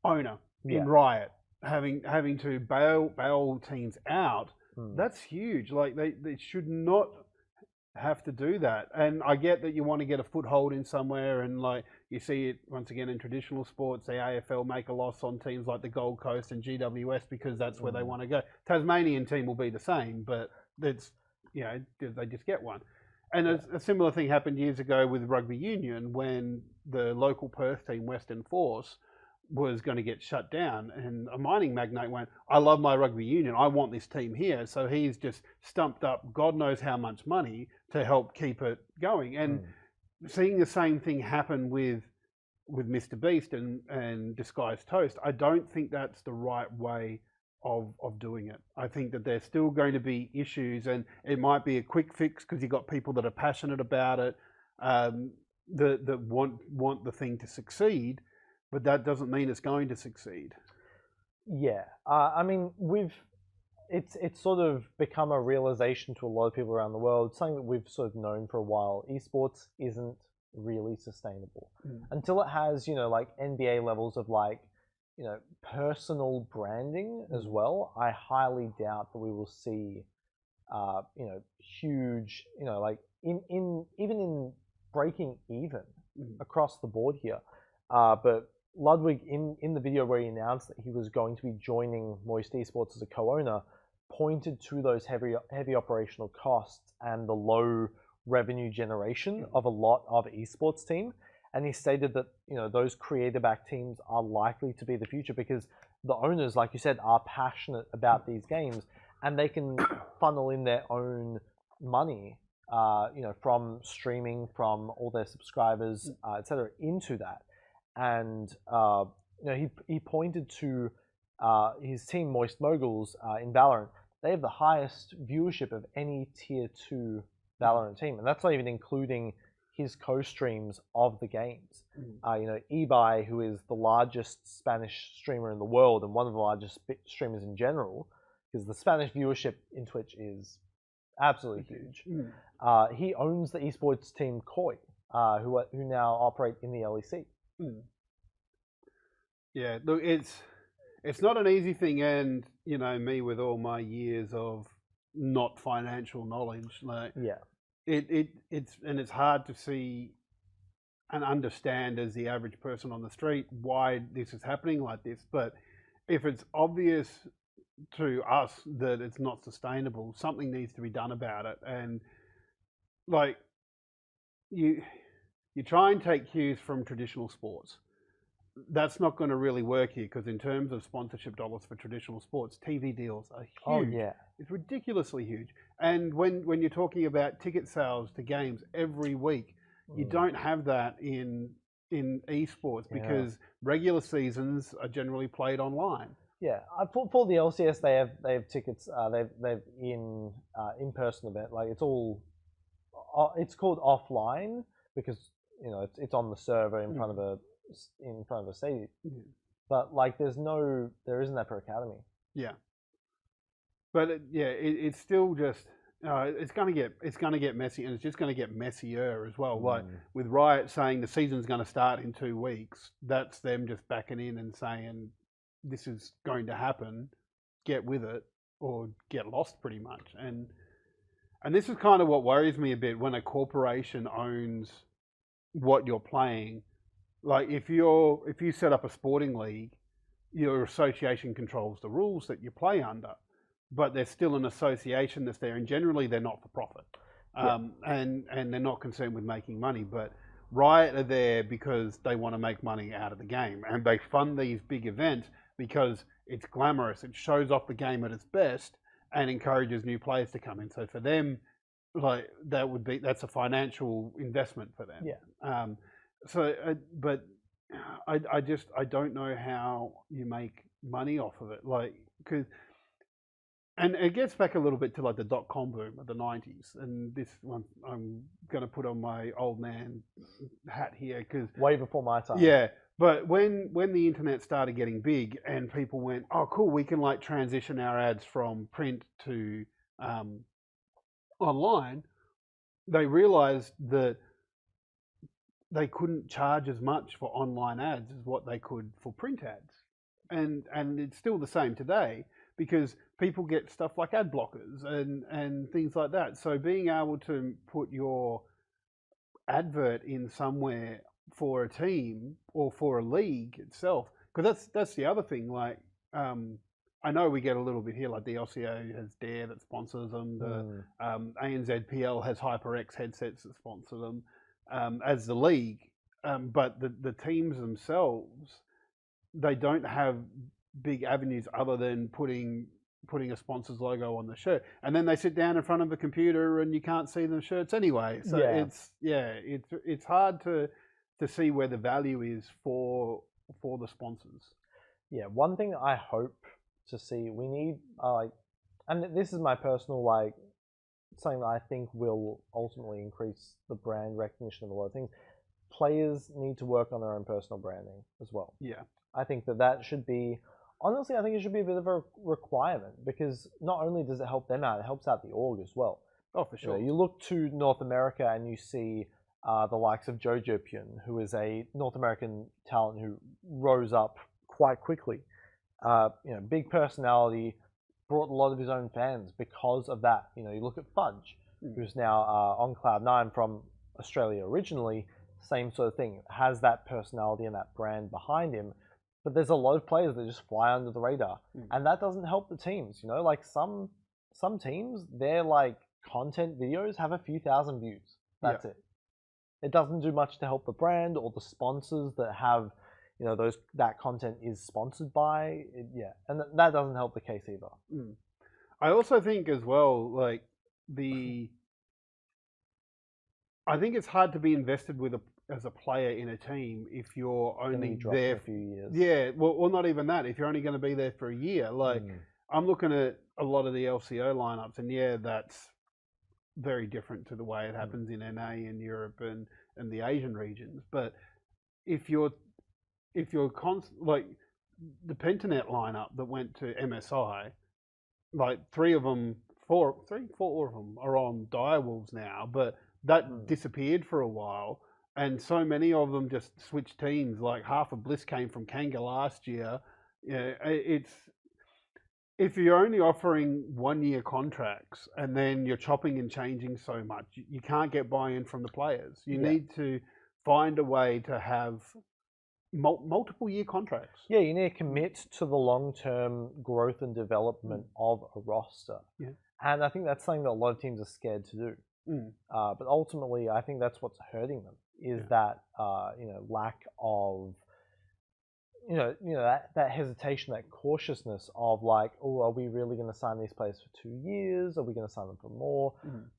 Owner in Riot having to bail teams out, that's huge. Like they should not have to do that. And I get that you want to get a foothold in somewhere, and like you see it once again in traditional sports, the AFL make a loss on teams like the Gold Coast and GWS because that's where they want to go. Tasmanian team will be the same, but it's they just get one. And a similar thing happened years ago with rugby union when the local Perth team, Western Force, was going to get shut down, and a mining magnate went, I love my rugby union, I want this team here. So he's just stumped up God knows how much money to help keep it going. And seeing the same thing happen with Mr. Beast and Disguised Toast, I don't think that's the right way of doing it. I think that there's still going to be issues, and it might be a quick fix because you've got people that are passionate about it, that want the thing to succeed, but that doesn't mean it's going to succeed. Yeah, I mean, it's sort of become a realization to a lot of people around the world, something that we've sort of known for a while. Esports isn't really sustainable until it has, like NBA levels of personal branding as well. I highly doubt that we will see, huge, even in breaking even across the board here. But Ludwig, in the video where he announced that he was going to be joining Moist Esports as a co-owner, pointed to those heavy operational costs and the low revenue generation of a lot of esports team. And he stated that those creator-backed teams are likely to be the future because the owners, like you said, are passionate about these games, and they can funnel in their own money, from streaming, from all their subscribers, etc., into that. And he pointed to his team, Moist Moguls, in Valorant. They have the highest viewership of any Tier 2 Valorant team, and that's not even including his co-streams of the games. Ebai, who is the largest Spanish streamer in the world and one of the largest streamers in general, because the Spanish viewership in Twitch is absolutely huge. He owns the esports team Koi, who now operate in the LEC. Yeah, look, it's not an easy thing, and me with all my years of not financial knowledge, it's hard to see and understand as the average person on the street why this is happening like this. But if it's obvious to us that it's not sustainable, something needs to be done about it. And like you try and take cues from traditional sports. That's not going to really work here because in terms of sponsorship dollars for traditional sports, TV deals are huge. Oh yeah, it's ridiculously huge. And when you're talking about ticket sales to games every week, you don't have that in esports because regular seasons are generally played online. Yeah, for the LCS they have tickets. They've in person event. Like it's all it's called offline because it's on the server in front of a stadium. But like there isn't that for Academy. Yeah, but it's still just it's gonna get messy, and it's just gonna get messier as well. Like with Riot saying the season's gonna start in 2 weeks, that's them just backing in and saying this is going to happen, get with it or get lost pretty much. And this is kind of what worries me a bit when a corporation owns what you're playing. Like if you set up a sporting league, your association controls the rules that you play under, but there's still an association that's there, and generally they're not for profit, and they're not concerned with making money. But Riot are there because they want to make money out of the game, and they fund these big events because it's glamorous, it shows off the game at its best, and encourages new players to come in. So for them, like that's a financial investment for them. Yeah. But I don't know how you make money off of it, like and it gets back a little bit to like the .com boom of the 90s, and this one I'm going to put on my old man hat here because way before my time. Yeah, but when the internet started getting big and people went, oh cool, we can like transition our ads from print to online, they realized that they couldn't charge as much for online ads as what they could for print ads. And it's still the same today because people get stuff like ad blockers and things like that. So being able to put your advert in somewhere for a team or for a league itself, because that's the other thing. Like I know we get a little bit here, like the LCO has Dare that sponsors them. The ANZPL has HyperX headsets that sponsor them. As the league, but the teams themselves, they don't have big avenues other than putting a sponsor's logo on the shirt, and then they sit down in front of a computer and you can't see the shirts anyway. So it's hard to see where the value is for the sponsors. Yeah, one thing I hope to see, we need and this is my personal something that I think will ultimately increase the brand recognition of a lot of things. Players need to work on their own personal branding as well. Yeah. I think that should be, honestly, I think it should be a bit of a requirement because not only does it help them out, it helps out the org as well. Oh, for sure. You look to North America and you see the likes of Jojo Pyun, who is a North American talent who rose up quite quickly. Big personality, brought a lot of his own fans because of that. You look at Fudge, who's now on Cloud9 from Australia originally, same sort of thing, has that personality and that brand behind him. But there's a lot of players that just fly under the radar, and that doesn't help the teams. Like some teams, their like content videos have a few thousand views. That's it. It doesn't do much to help the brand or the sponsors that have, that content is sponsored by. And that doesn't help the case either. I also think as well, like I think it's hard to be invested as a player in a team if you're only there for a few years. Yeah, well, not even that. If you're only going to be there for a year, like I'm looking at a lot of the LCO lineups, and that's very different to the way it happens in NA and Europe and the Asian regions. But if you're like the Pentanet lineup that went to MSI, like four of them are on Direwolves now, but that disappeared for a while, and so many of them just switched teams. Like half of Bliss came from Kanga last year. It's if you're only offering 1-year contracts and then you're chopping and changing so much, you can't get buy-in from the players. You need to find a way to have multiple year contracts. Yeah, you need to commit to the long-term growth and development of a roster. Yeah. And I think that's something that a lot of teams are scared to do. But ultimately, I think that's what's hurting them is that lack of that hesitation, that cautiousness of like, oh, are we really going to sign these players for 2 years? Are we going to sign them for more?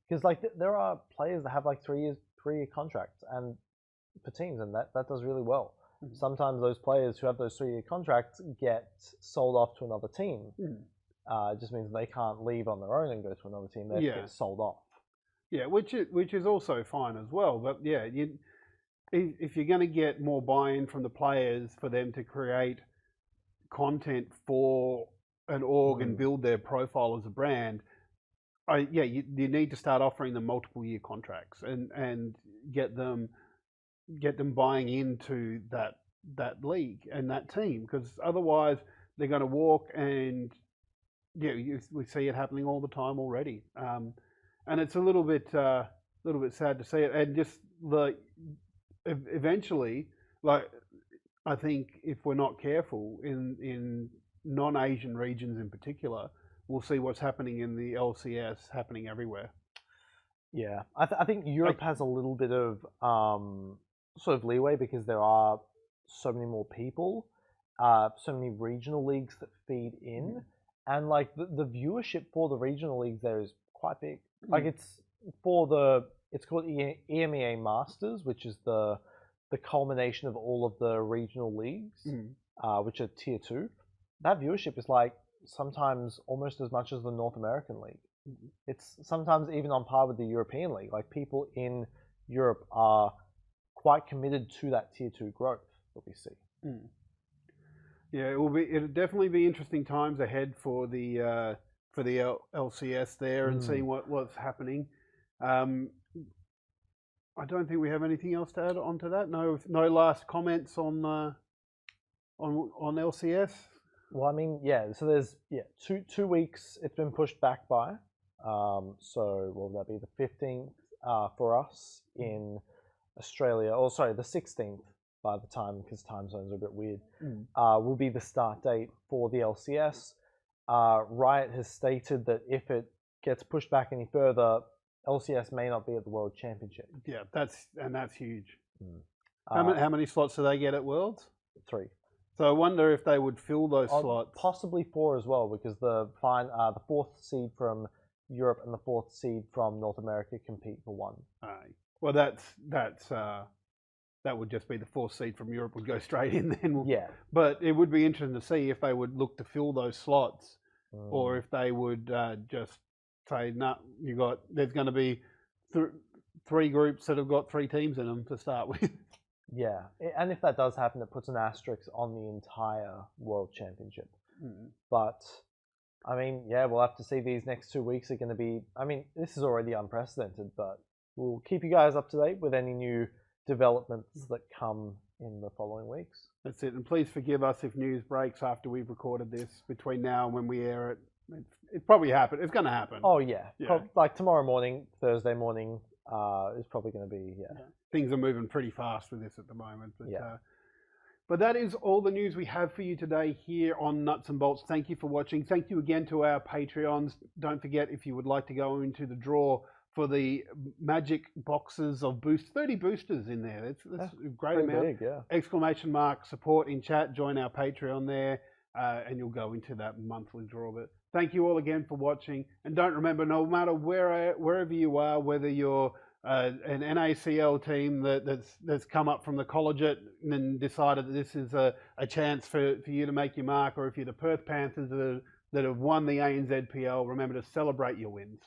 Because like there are players that have like 3 year contracts and for teams, and that does really well. Sometimes those players who have those 3 year contracts get sold off to another team. It just means they can't leave on their own and go to another team. They have to get sold off. Yeah, which is also fine as well. But yeah, if you're going to get more buy-in from the players for them to create content for an org and build their profile as a brand, you need to start offering them multiple year contracts and get them buying into that league and that team, because otherwise they're going to walk and we see it happening all the time already, and it's a little bit sad to see it. And just eventually, like, I think if we're not careful in non-Asian regions in particular, we'll see what's happening in the LCS happening everywhere. Yeah, I think Europe has a little bit of sort of leeway because there are so many more people, so many regional leagues that feed in, and like the viewership for the regional leagues there is quite big. Like it's called EMEA Masters, which is the culmination of all of the regional leagues, which are tier 2. That viewership is like sometimes almost as much as the North American League. It's sometimes even on par with the European League. Like people in Europe are quite committed to that tier 2 growth that we see. Yeah, it'll definitely be interesting times ahead for the LCS there and seeing what's happening. I don't think we have anything else to add on to that. No last comments on LCS. Well, I mean, yeah. So there's 2 weeks. It's been pushed back by. So will that be the 15th for us in Australia? Or sorry, the 16th by the time, because time zones are a bit weird. Will be the start date for the LCS. Riot has stated that if it gets pushed back any further, LCS may not be at the World Championship. Yeah, that's huge. How many slots do they get at Worlds? 3. So I wonder if they would fill those slots. Possibly 4 as well, because the 4th seed from Europe and the 4th seed from North America compete for 1. Well, that would just be the 4th seed from Europe would go straight in then. Yeah. But it would be interesting to see if they would look to fill those slots, or if they would just say, no, there's going to be 3 groups that have got 3 teams in them to start with. Yeah, and if that does happen, it puts an asterisk on the entire World Championship. But, I mean, yeah, we'll have to see. These next 2 weeks are going to be, I mean, this is already unprecedented, but we'll keep you guys up to date with any new developments that come in the following weeks. That's it. And please forgive us if news breaks after we've recorded this between now and when we air it. It probably happened. It's going to happen. Oh, yeah. Like tomorrow morning, Thursday morning, is probably going to be, Things are moving pretty fast with this at the moment. But that is all the news we have for you today here on Nuts and Bolts. Thank you for watching. Thank you again to our Patreons. Don't forget, if you would like to go into the draw for the magic boxes of 30 boosters in there. That's a great amount. Big, support in chat. Join our Patreon there, and you'll go into that monthly draw. But thank you all again for watching. And don't remember, no matter wherever you are, whether you're an NACL team that's come up from the collegiate and decided that this is a chance for you to make your mark, or if you're the Perth Panthers that have won the ANZPL, remember to celebrate your wins.